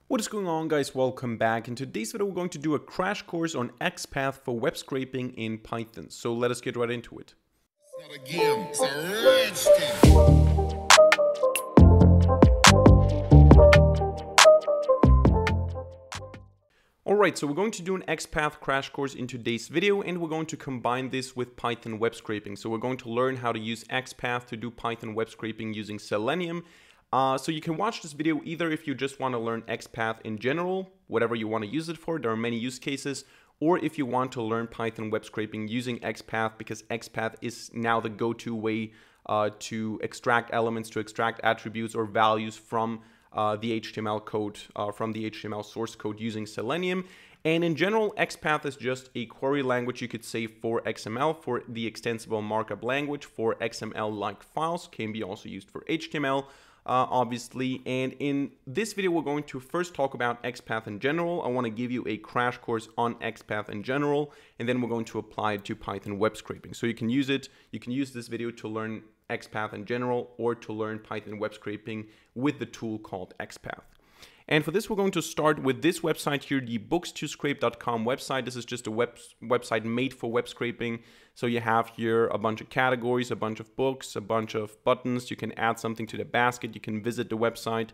What is going on, guys? Welcome back. In today's video we're going to do a crash course on XPath for web scraping in Python. So let us get right into it. It's not a game, it's a rich Alright, so we're going to do an XPath crash course in today's video, and we're going to combine this with Python web scraping. So we're going to learn how to use XPath to do Python web scraping using Selenium. So you can watch this video either if you just want to learn XPath in general, whatever you want to use it for, there are many use cases, or if you want to learn Python web scraping using XPath, because XPath is now the go-to way to extract elements, to extract attributes or values from the HTML code, from the HTML source code using Selenium. And in general, XPath is just a query language, you could say, for XML, for the extensible markup language for XML-like files, can be also used for HTML. Obviously, and in this video we're going to first talk about XPath in general. I want to give you a crash course on XPath in general, and then we're going to apply it to Python web scraping. So you can use this video to learn XPath in general or to learn Python web scraping with the tool called XPath. And for this, we're going to start with this website here, the bookstoscrape.com website. This is just a website made for web scraping. So you have here a bunch of categories, a bunch of books, a bunch of buttons. You can add something to the basket. You can visit the website.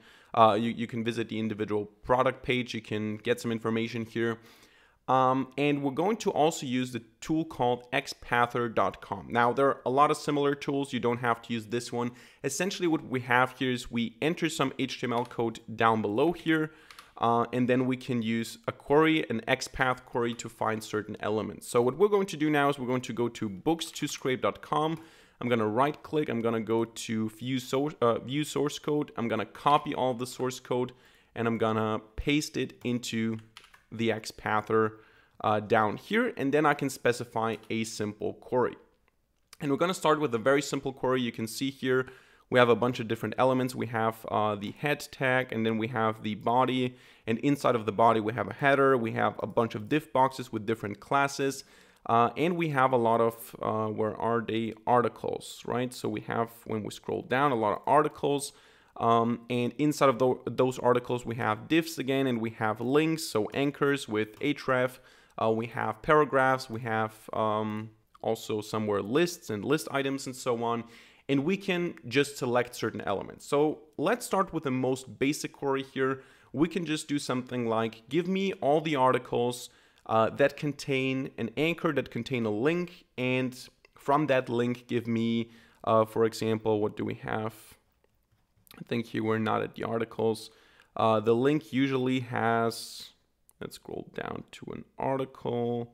You can visit the individual product page. You can get some information here. And we're going to also use the tool called xpather.com. Now, there are a lot of similar tools. You don't have to use this one. Essentially, what we have here is we enter some HTML code down below here, and then we can use a query, an XPath query, to find certain elements. So what we're going to do now is we're going to go to bookstoscrape.com. I'm going to right click. I'm going to go to view source code. I'm going to copy all of the source code, and I'm going to paste it into the XPather down here, and then I can specify a simple query. And we're going to start with a very simple query. You can see here we have a bunch of different elements. We have the head tag, and then we have the body, and inside of the body we have a header. We have a bunch of div boxes with different classes, and we have a lot of where are they, articles, right? So we have, when we scroll down, a lot of articles. And inside of those articles we have divs again, and we have links, so anchors with href. We have paragraphs, we have also somewhere lists and list items and so on, and we can just select certain elements. So let's start with the most basic query here. We can just do something like, give me all the articles that contain an anchor, that contain a link, and from that link give me, for example, what do we have? I think here we're not at the articles. The link usually has, let's scroll down to an article.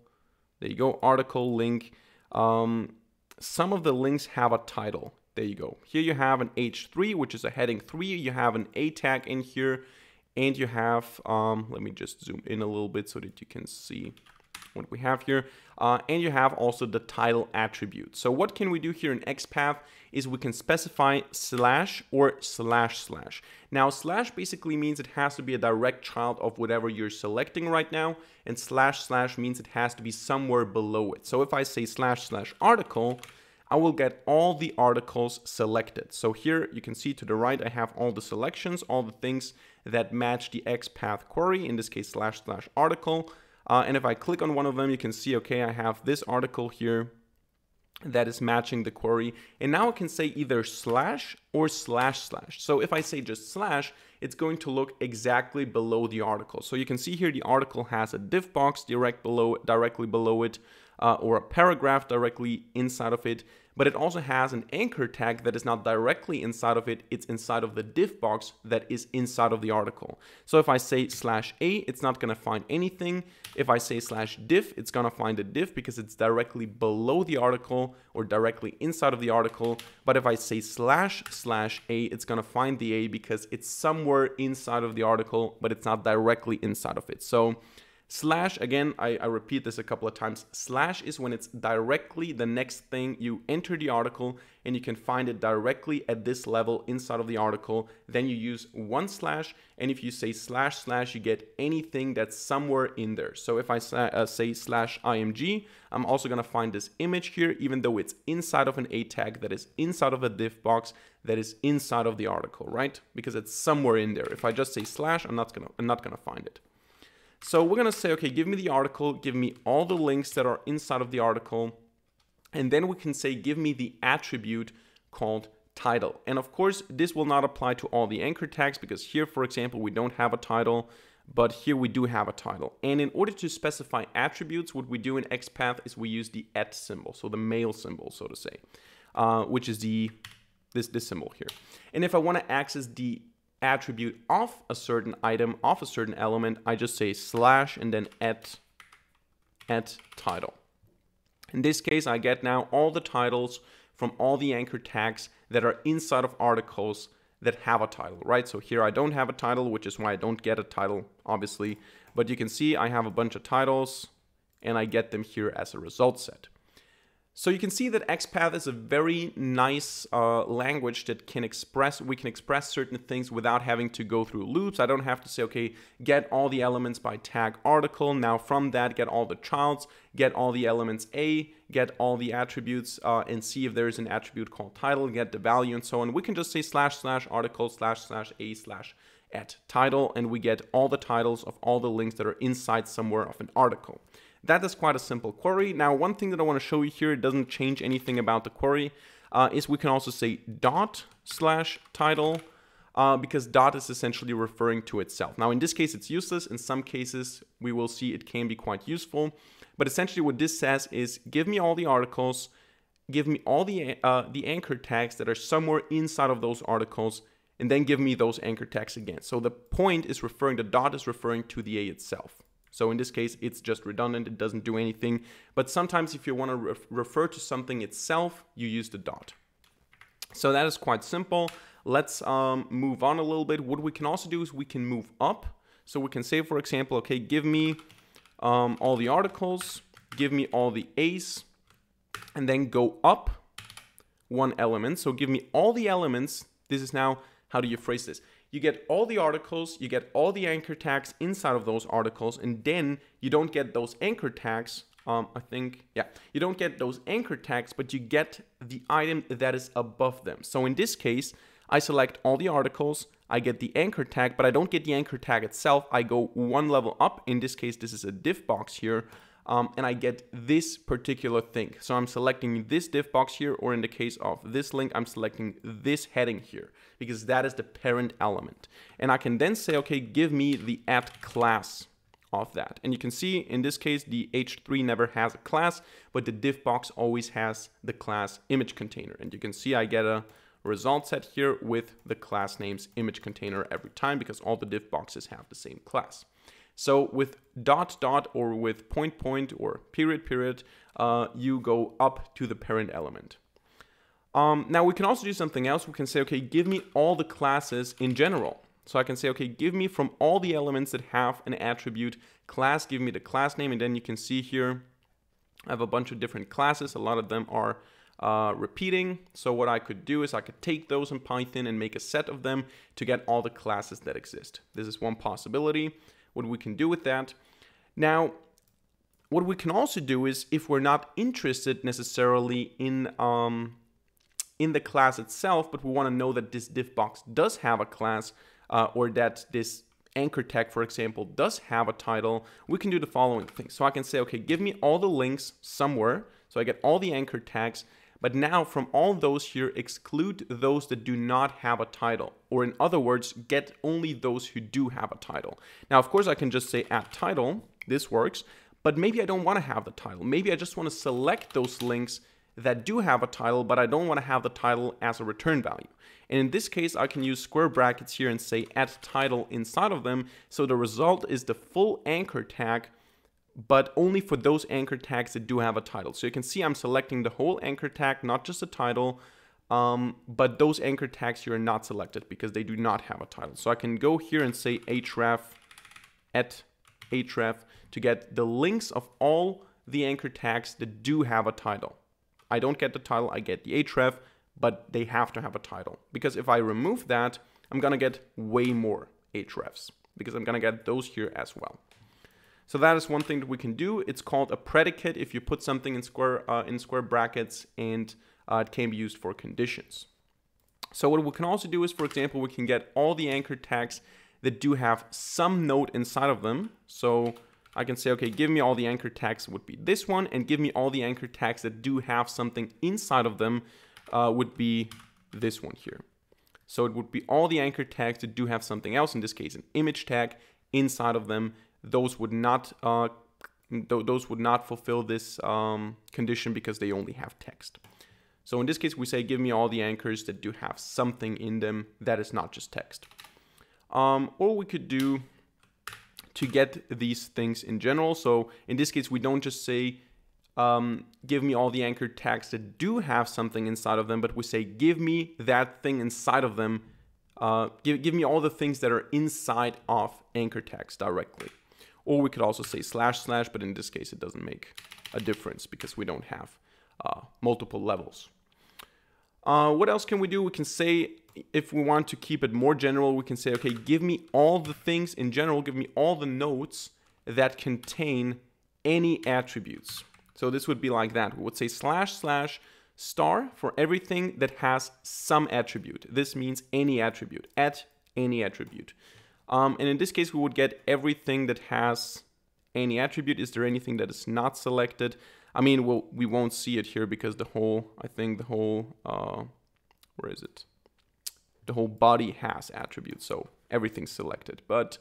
There you go, article link. Some of the links have a title. There you go. Here you have an H3, which is a heading 3. You have an A tag in here, and you have, let me just zoom in a little bit so that you can see what we have here. And you have also the title attribute. So what can we do here in XPath is we can specify slash or slash slash. Now, slash basically means it has to be a direct child of whatever you're selecting right now, and slash slash means it has to be somewhere below it. So if I say slash slash article, I will get all the articles selected. So here you can see to the right, I have all the selections, all the things that match the XPath query, in this case slash slash article. And if I click on one of them, you can see, okay, I have this article here that is matching the query. And now I can say either slash or slash slash. So if I say just slash, it's going to look exactly below the article. So you can see here the article has a div box directly below it, or a paragraph directly inside of it. But it also has an anchor tag that is not directly inside of it, it's inside of the div box that is inside of the article. So if I say slash A, it's not going to find anything. If I say slash div, it's going to find a div because it's directly below the article or directly inside of the article. But if I say slash slash A, it's going to find the A because it's somewhere inside of the article, but it's not directly inside of it. So Slash, again, I repeat this a couple of times. Slash is when it's directly the next thing. You enter the article and you can find it directly at this level inside of the article. Then you use one slash, and if you say slash slash, you get anything that's somewhere in there. So if I say slash img, I'm also going to find this image here, even though it's inside of an A tag that is inside of a div box that is inside of the article, right? Because it's somewhere in there. If I just say slash, I'm not gonna find it. So we're gonna say, okay, give me the article, give me all the links that are inside of the article, and then we can say, give me the attribute called title. And of course, this will not apply to all the anchor tags, because here, for example, we don't have a title, but here we do have a title. And in order to specify attributes, what we do in XPath is we use the @ symbol, so the male symbol, so to say, which is this symbol here. And if I want to access the attribute of a certain item, of a certain element, I just say slash and then at title. In this case, I get now all the titles from all the anchor tags that are inside of articles that have a title, right? So here I don't have a title, which is why I don't get a title, obviously. But you can see I have a bunch of titles and I get them here as a result set. So you can see that XPath is a very nice language that we can express certain things without having to go through loops. I don't have to say, okay, get all the elements by tag article. Now from that, get all the childs, get all the elements A, get all the attributes and see if there is an attribute called title, get the value and so on. We can just say slash slash article slash slash A slash at title, and we get all the titles of all the links that are inside somewhere of an article. That is quite a simple query. Now, one thing that I want to show you here, it doesn't change anything about the query, is we can also say dot slash title, because dot is essentially referring to itself. Now, in this case, it's useless. In some cases, we will see it can be quite useful. But essentially what this says is, give me all the articles, give me all the anchor tags that are somewhere inside of those articles, and then give me those anchor tags again. So the point is referring, the dot is referring to the A itself. So in this case, it's just redundant, it doesn't do anything. But sometimes if you want to refer to something itself, you use the dot. So that is quite simple. Let's move on a little bit. What we can also do is we can move up. So we can say, for example, okay, give me all the articles, give me all the A's, and then go up one element. So give me all the elements. This is now, how do you phrase this? You get all the articles, you get all the anchor tags inside of those articles, and then you don't get those anchor tags, you don't get those anchor tags, but you get the item that is above them. So in this case, I select all the articles, I get the anchor tag, but I don't get the anchor tag itself. I go one level up. In this case, this is a div box here, and I get this particular thing. So I'm selecting this div box here, or in the case of this link, I'm selecting this heading here, because that is the parent element. And I can then say, okay, give me the @class of that. And you can see in this case, the h3 never has a class, but the div box always has the class image container. And you can see I get a result set here with the class names image container every time, because all the div boxes have the same class. So with dot dot or with point point or period period, you go up to the parent element. Now we can also do something else. We can say, okay, give me all the classes in general. So I can say, okay, give me from all the elements that have an attribute class, give me the class name. And then you can see here, I have a bunch of different classes. A lot of them are repeating. So what I could do is I could take those in Python and make a set of them to get all the classes that exist. This is one possibility. What we can do with that. Now, what we can also do is, if we're not interested necessarily in the class itself, but we want to know that this div box does have a class, or that this anchor tag, for example, does have a title, we can do the following thing. So I can say, okay, give me all the links somewhere. So I get all the anchor tags. But now from all those here, exclude those that do not have a title. Or in other words, get only those who do have a title. Now, of course, I can just say @title. This works. But maybe I don't want to have the title. Maybe I just want to select those links that do have a title, but I don't want to have the title as a return value. And in this case, I can use square brackets here and say @title inside of them. So the result is the full anchor tag, but only for those anchor tags that do have a title. So you can see I'm selecting the whole anchor tag, not just a title, but those anchor tags here are not selected because they do not have a title. So I can go here and say href href to get the links of all the anchor tags that do have a title. I don't get the title, I get the href, but they have to have a title. Because if I remove that, I'm gonna get way more hrefs, because I'm gonna get those here as well. So that is one thing that we can do. It's called a predicate if you put something in square brackets, and it can be used for conditions. So what we can also do is, for example, we can get all the anchor tags that do have some node inside of them. So I can say, okay, give me all the anchor tags would be this one, and give me all the anchor tags that do have something inside of them would be this one here. So it would be all the anchor tags that do have something else, in this case an image tag inside of them. Those would not fulfill this condition because they only have text. So in this case, we say, give me all the anchors that do have something in them that is not just text. Or we could do to get these things in general. So in this case, we don't just say, give me all the anchor tags that do have something inside of them, but we say, give me that thing inside of them. Give me all the things that are inside of anchor tags directly. Or we could also say // but in this case, it doesn't make a difference because we don't have multiple levels. What else can we do? We can say, if we want to keep it more general, we can say, okay, give me all the things in general, give me all the nodes that contain any attributes. So this would be like that. We would say // star for everything that has some attribute. This means any attribute, at any attribute. And in this case, we would get everything that has any attribute. Is there anything that is not selected? I mean, we won't see it here because the whole, where is it? The whole body has attributes, so everything's selected. But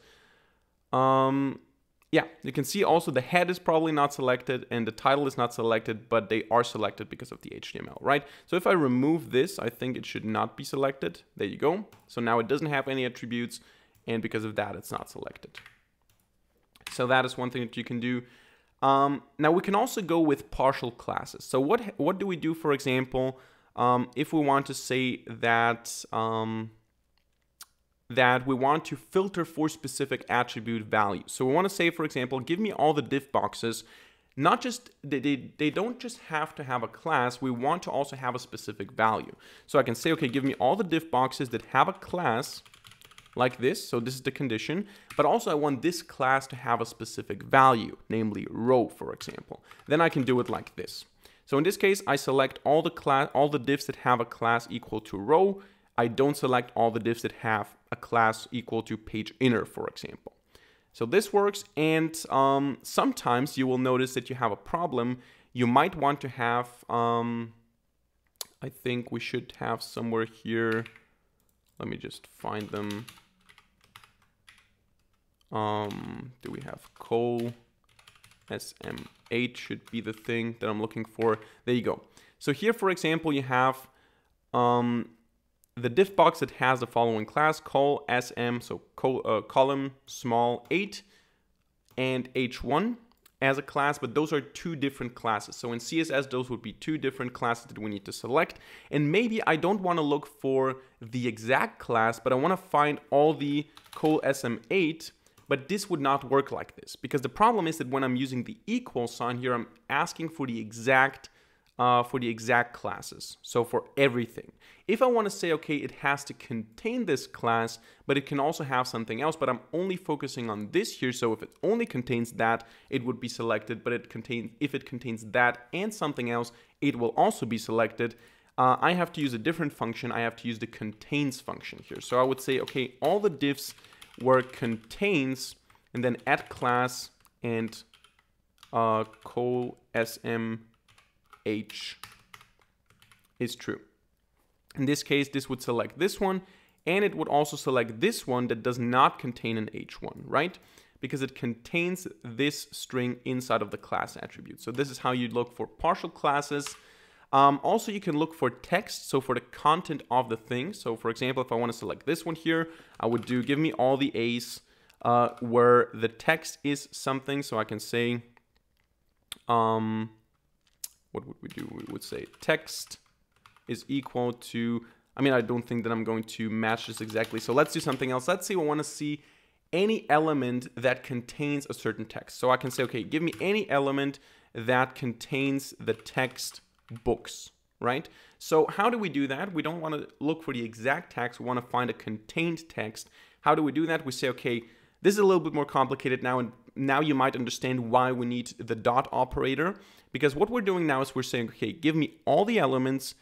yeah, you can see also the head is probably not selected and the title is not selected, but they are selected because of the HTML, right? So if I remove this, I think it should not be selected. There you go. So now it doesn't have any attributes, and because of that, it's not selected. So that is one thing that you can do. Now we can also go with partial classes. So what do we do, for example, if we want to say that that we want to filter for specific attribute values. So we want to say, for example, give me all the div boxes. Not just they don't just have to have a class. We want to also have a specific value. So I can say, okay, give me all the div boxes that have a class like this. So this is the condition, but also I want this class to have a specific value, namely row, for example. Then I can do it like this. So in this case, I select all the divs that have a class equal to row. I don't select all the divs that have a class equal to page inner, for example. So this works, and sometimes you will notice that you have a problem. You might want to have, I think we should have somewhere here. Let me just find them. Do we have col SM8 should be the thing that I'm looking for. There you go. So here, for example, you have the div box that has the following class, col SM, so column small 8 and h1 as a class, but those are two different classes. So in CSS, those would be two different classes that we need to select. And maybe I don't want to look for the exact class, but I want to find all the col SM8, but this would not work like this, because the problem is that when I'm using the equal sign here, I'm asking for the exact classes, so for everything. If I want to say, okay, it has to contain this class, but it can also have something else, but I'm only focusing on this here, so if it only contains that, it would be selected, but if it contains that and something else, it will also be selected. I have to use a different function. I have to use the contains function here. So I would say, okay, all the divs where contains, and then add class and col SM H is true. In this case, this would select this one, and it would also select this one that does not contain an H1, right? Because it contains this string inside of the class attribute. So this is how you look for partial classes. Also, you can look for text, so for the content of the thing. So for example, if I want to select this one here, I would do give me all the A's where the text is something. So I can say, what would we do? We would say text is equal to, I mean, I don't think that I'm going to match this exactly. So let's do something else. Let's say we want to see any element that contains a certain text. So I can say, okay, give me any element that contains the text books, right? So how do we do that? We don't want to look for the exact text. We want to find a contained text. How do we do that? We say, okay, this is a little bit more complicated now, and now you might understand why we need the dot operator, because what we're doing now is we're saying, okay, give me all the elements,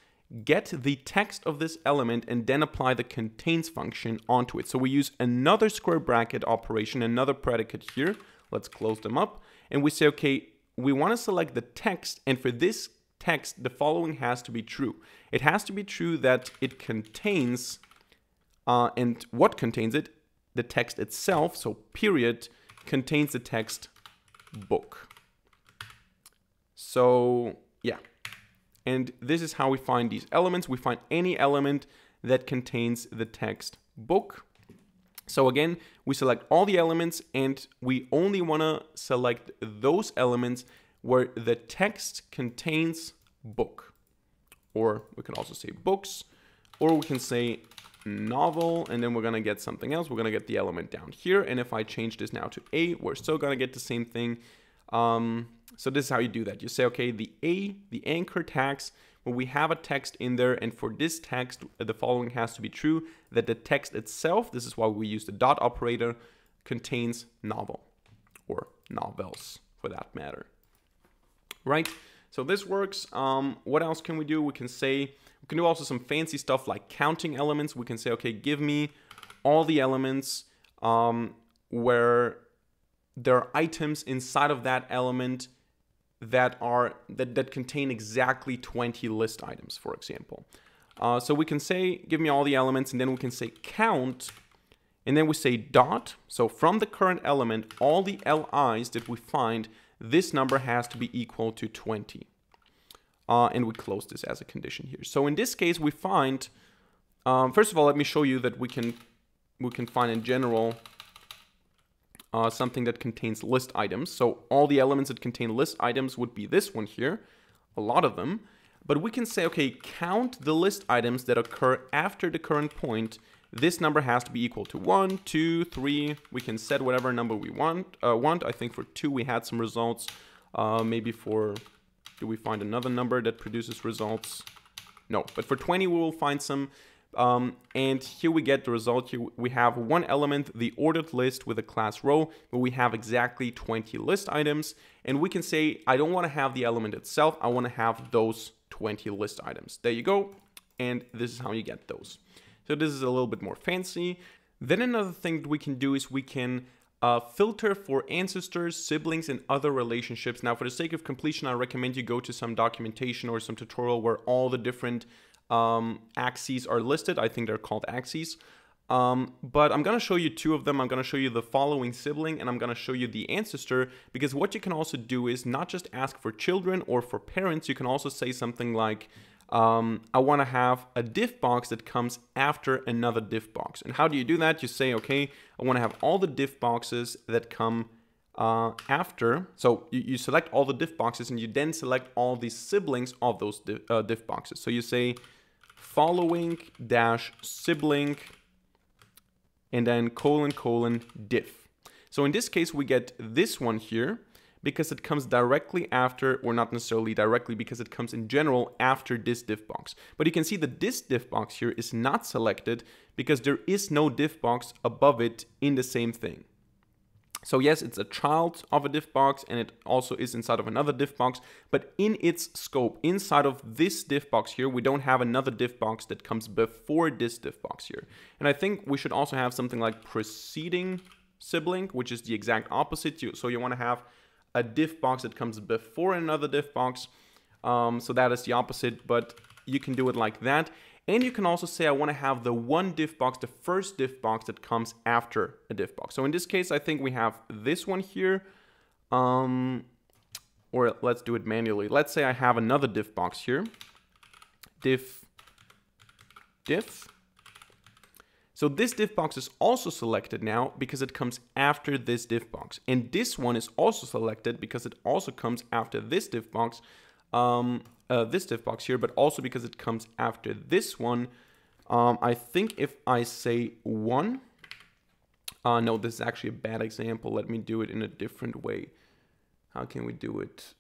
get the text of this element, and then apply the contains function onto it. So we use another square bracket operation, another predicate here. Let's close them up. And we say, okay, we want to select the text, and for this text, the following has to be true. It has to be true that it contains, and what contains it? The text itself, so period, contains the text book. So yeah, and this is how we find these elements. We find any element that contains the text book. So again, we select all the elements, and we only want to select those elements where the text contains book. Or we can also say books, or we can say novel, and then we're going to get something else. We're going to get the element down here, and if I change this now to A, we're still going to get the same thing. So this is how you do that. You say, okay, the anchor tags, when we have a text in there, and for this text, the following has to be true, that the text itself, this is why we use the dot operator, contains novel, or novels for that matter, right? So this works. What else can we do? We can say, we can do also some fancy stuff like counting elements. We can say, okay, give me all the elements where there are items inside of that element that contain exactly 20 list items, for example. So we can say, give me all the elements, and then we can say count, and then we say dot. So from the current element, all the LIs that we find, this number has to be equal to 20. And we close this as a condition here. So in this case, we find, first of all, let me show you that we can find in general something that contains list items. So all the elements that contain list items would be this one here, a lot of them. But we can say, okay, count the list items that occur after the current point. This number has to be equal to 1, 2, 3. We can set whatever number we want. I think for 2 we had some results. Maybe for, do we find another number that produces results? No, but for 20 we will find some. And here we get the result. Here we have one element, the ordered list with a class row, where we have exactly 20 list items. And we can say, I don't want to have the element itself. I want to have those 20 list items. There you go. And this is how you get those. So this is a little bit more fancy. Then another thing that we can do is we can filter for ancestors, siblings, and other relationships. Now, for the sake of completion, I recommend you go to some documentation or some tutorial where all the different axes are listed. I think they're called axes. But I'm going to show you 2 of them. I'm going to show you the following sibling, and I'm going to show you the ancestor, because what you can also do is not just ask for children or for parents. You can also say something like, I want to have a diff box that comes after another diff box. And how do you do that? You say, okay, I want to have all the diff boxes that come after. So you select all the diff boxes, and you then select all the siblings of those diff boxes. So you say following dash sibling, and then colon diff. So in this case, we get this one here, because it comes directly after, or not necessarily directly, because it comes in general after this diff box. But you can see that this diff box here is not selected because there is no diff box above it in the same thing. So yes, it's a child of a diff box, and it also is inside of another diff box, but in its scope, inside of this diff box here, we don't have another diff box that comes before this diff box here. And I think we should also have something like preceding sibling, which is the exact opposite. So you want to have a diff box that comes before another diff box. So that is the opposite, but you can do it like that. And you can also say, I want to have the one diff box, the first diff box that comes after a diff box. So in this case, I think we have this one here. Or let's do it manually. Let's say I have another diff box here. Diff. So this diff box is also selected now because it comes after this diff box. And this one is also selected because it also comes after this diff box. This diff box here, but also because it comes after this one. I think if I say 1, No, this is actually a bad example. Let me do it in a different way. How can we do it?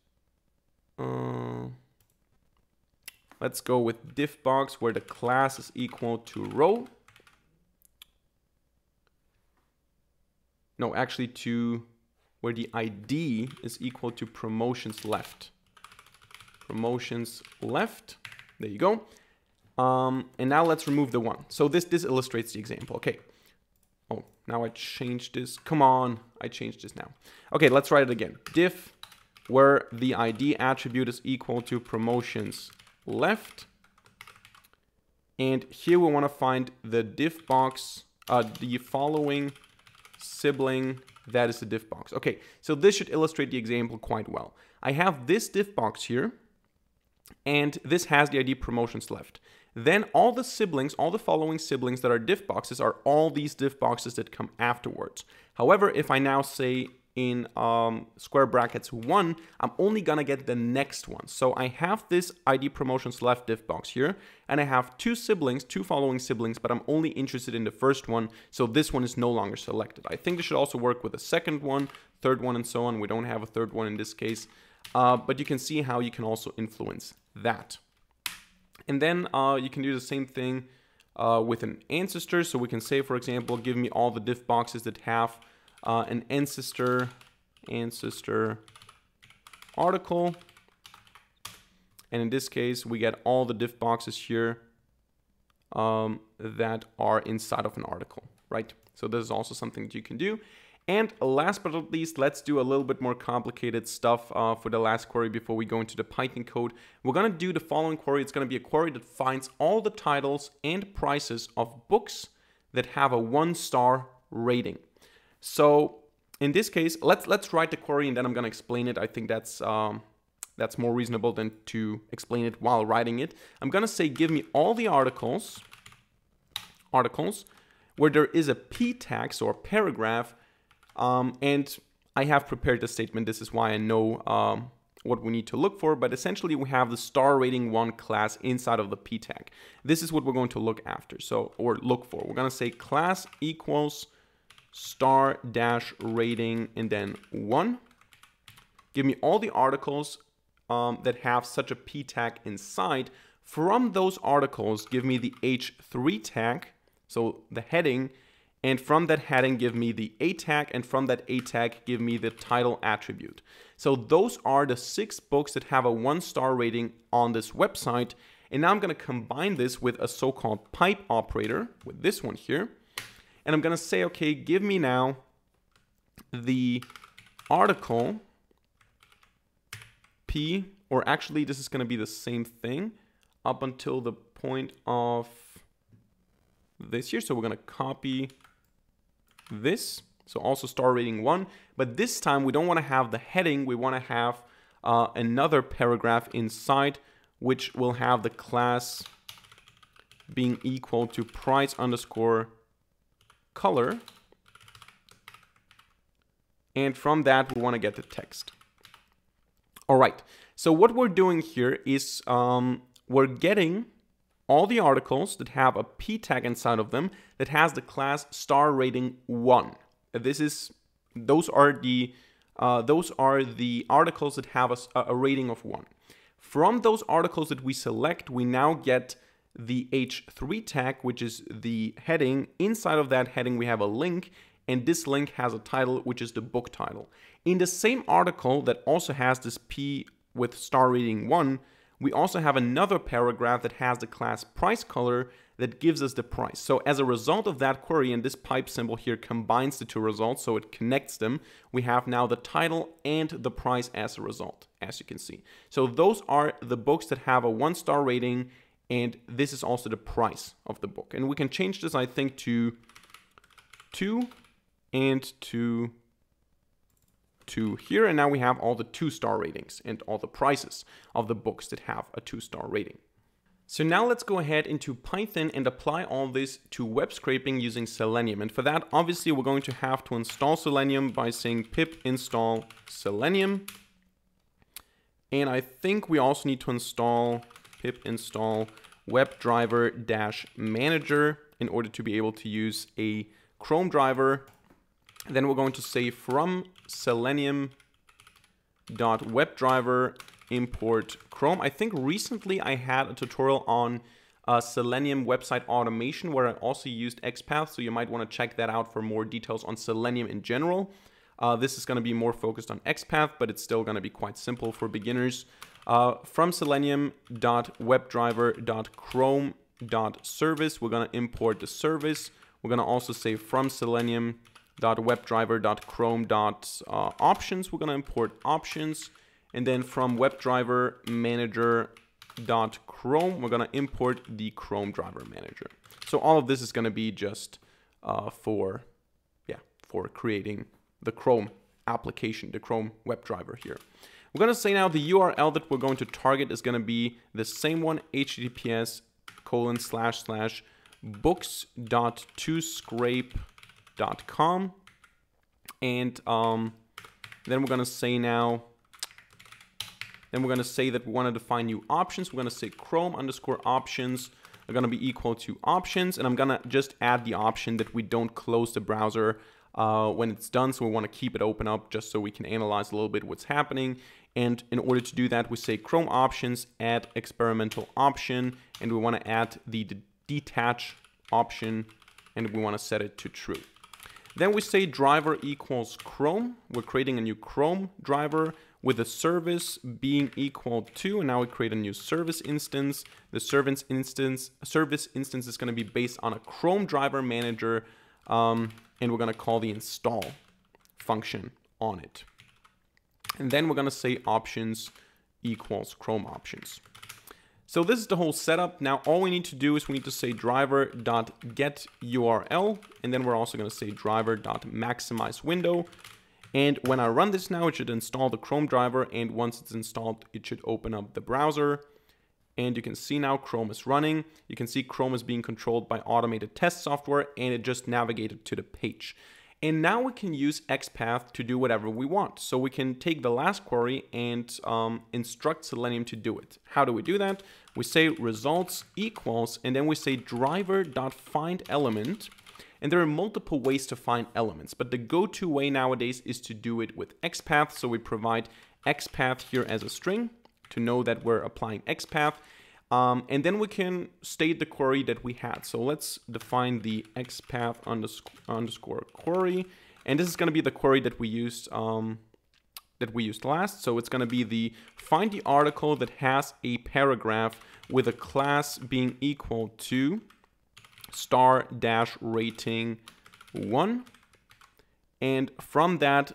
Let's go with diffbox where the class is equal to row. No, actually to where the ID is equal to promotions left. Promotions left. There you go. And now let's remove the 1. So this illustrates the example. Okay. Oh, now I changed this. Come on. I changed this now. Okay, let's write it again. Diff where the ID attribute is equal to promotions left. And here we want to find the diff box, the following sibling that is the diff box. Okay, so this should illustrate the example quite well. I have this diff box here, and this has the ID promotions left. Then all the siblings, all the following siblings that are diff boxes are all these diff boxes that come afterwards. However, if I now say in square brackets 1, I'm only gonna get the next one. So I have this ID promotions left diff box here, and I have 2 siblings, 2 following siblings, but I'm only interested in the first one, so this one is no longer selected. I think this should also work with the second one, third one, and so on. We don't have a third one in this case, but you can see how you can also influence that. And then you can do the same thing with an ancestor. So we can say, for example, give me all the diff boxes that have an ancestor article. And in this case, we get all the diff boxes here that are inside of an article, right? So this is also something that you can do. And last but not least, let's do a little bit more complicated stuff for the last query before we go into the Python code. We're going to do the following query. It's going to be a query that finds all the titles and prices of books that have a 1-star rating. So in this case, let's write the query and then I'm going to explain it. I think that's more reasonable than to explain it while writing it. I'm going to say, give me all the articles where there is a p tag, so a paragraph. And I have prepared the statement. This is why I know what we need to look for. But essentially, we have the star rating 1 class inside of the p tag. This is what we're going to look after. Or look for. We're going to say class equals star dash rating and then 1. Give me all the articles that have such a p tag inside. From those articles, give me the h3 tag, so the heading. And from that heading, give me the A tag, and from that A tag, give me the title attribute. So those are the 6 books that have a 1-star rating on this website. And now I'm going to combine this with a so-called pipe operator, with this one here. And I'm going to say, okay, give me now the article P, or actually this is going to be the same thing up until the point of this here. So we're going to copy this, so also star rating 1, but this time we don't want to have the heading. We want to have another paragraph inside, which will have the class being equal to price underscore color, and from that we want to get the text. All right, so what we're doing here is we're getting all the articles that have a p tag inside of them that has the class star rating 1. Those are the articles that have a rating of 1. From those articles that we select, we now get the h3 tag, which is the heading. Inside of that heading, we have a link, and this link has a title, which is the book title. In the same article that also has this p with star rating 1, we also have another paragraph that has the class price color that gives us the price. So as a result of that query, and this pipe symbol here combines the 2 results, so it connects them, we have now the title and the price as a result, as you can see. So those are the books that have a 1-star rating, and this is also the price of the book. And we can change this, I think, to 2 and to 2 here, and now we have all the 2-star ratings and all the prices of the books that have a 2-star rating. So now let's go ahead into Python and apply all this to web scraping using Selenium. And for that, obviously, we're going to have to install Selenium by saying pip install Selenium. And I think we also need to install pip install WebDriver-manager in order to be able to use a Chrome driver Then we're going to say from Selenium.WebDriver import Chrome. I think recently I had a tutorial on Selenium website automation where I also used XPath, so you might want to check that out for more details on Selenium in general. This is going to be more focused on XPath, but it's still going to be quite simple for beginners. From Selenium.WebDriver.Chrome.Service, we're going to import the service. We're going to also say from Selenium.WebDriver.Chrome.Options, we're going to import options. And then from WebDriver Manager.Chrome, we're going to import the Chrome driver manager. So all of this is going to be just for creating the Chrome application, the Chrome WebDriver here. We're going to say now the URL that we're going to target is going to be the same one, https://books.toscrape.com. And then we're going to say now, then we're going to say that we want to define new options. We're going to say Chrome_options are going to be equal to options. And I'm going to just add the option that we don't close the browser when it's done. So we want to keep it open up just so we can analyze a little bit what's happening. And in order to do that, we say Chrome options, add experimental option, and we want to add the detach option, and we want to set it to true. Then we say driver equals Chrome. We're creating a new Chrome driver with a service being equal to, and now we create a new service instance. The service instance is going to be based on a Chrome driver manager, and we're going to call the install function on it. And then we're going to say options equals Chrome options. So this is the whole setup. Now all we need to do is we need to say driver.getURL, and then we're also going to say driver.maximizeWindow. And when I run this now, it should install the Chrome driver, and once it's installed, it should open up the browser. And you can see now Chrome is running. You can see Chrome is being controlled by automated test software, and it just navigated to the page. And now we can use XPath to do whatever we want. So we can take the last query and instruct Selenium to do it. How do we do that? We say results equals, and then we say driver.findElement. And there are multiple ways to find elements, but the go-to way nowadays is to do it with XPath. So we provide XPath here as a string to know that we're applying XPath. And then we can state the query that we had. So let's define the XPath underscore query. And this is going to be the query that we used last. So it's going to be the find the article that has a paragraph with a class being equal to *-rating1. And from that,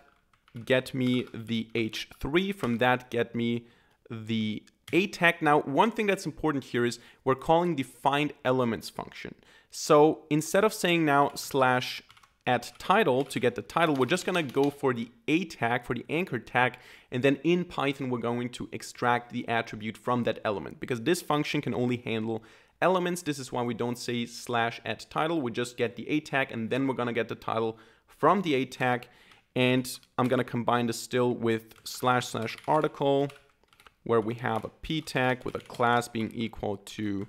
get me the h3. From that, get me the a tag. Now, one thing that's important here is we're calling the find elements function. So instead of saying now /@title to get the title, we're just going to go for the a tag, for the anchor tag, and then in Python we're going to extract the attribute from that element, because this function can only handle elements. This is why we don't say /@title. We just get the a tag, and then we're going to get the title from the a tag. And I'm going to combine this still with //article, where we have a p tag with a class being equal to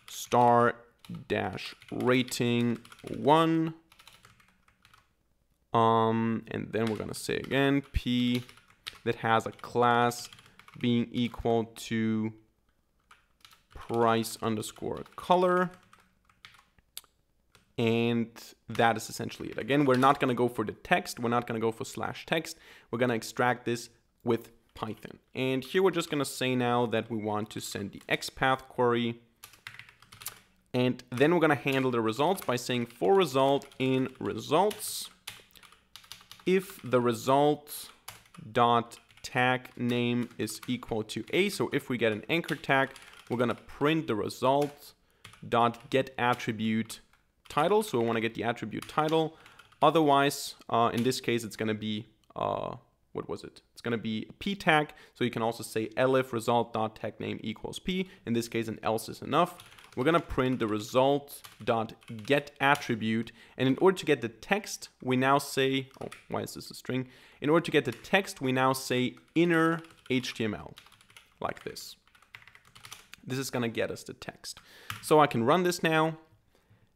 *-rating1. And then we're going to say again p that has a class being equal to price_color. And that is essentially it. Again, we're not going to go for the text. We're not going to go for /text. We're going to extract this with Python. And here we're just going to say now that we want to send the XPath query. And then we're going to handle the results by saying for result in results, if the result dot tag name is equal to a. So if we get an anchor tag, we're going to print the result dot get attribute title. So we want to get the attribute title. Otherwise, in this case, it's going to be what was it? It's going to be a p tag. So you can also say elif result.tag name equals p. In this case, an else is enough. We're going to print the result.get attribute. And in order to get the text, we now say, oh, why is this a string? In order to get the text, we now say inner HTML, like this. This is going to get us the text. So I can run this now.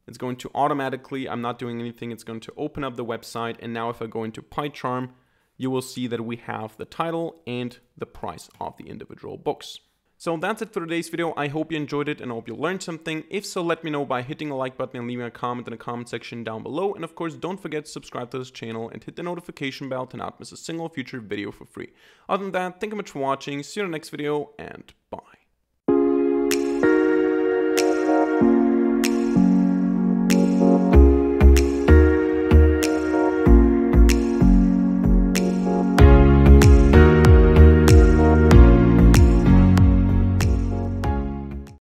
It's going to automatically, I'm not doing anything, it's going to open up the website. And now if I go into PyCharm, you will see that we have the title and the price of the individual books. So that's it for today's video. I hope you enjoyed it and I hope you learned something. If so, let me know by hitting the like button and leaving a comment in the comment section down below. And of course, don't forget to subscribe to this channel and hit the notification bell to not miss a single future video for free. Other than that, thank you much for watching. See you in the next video and bye.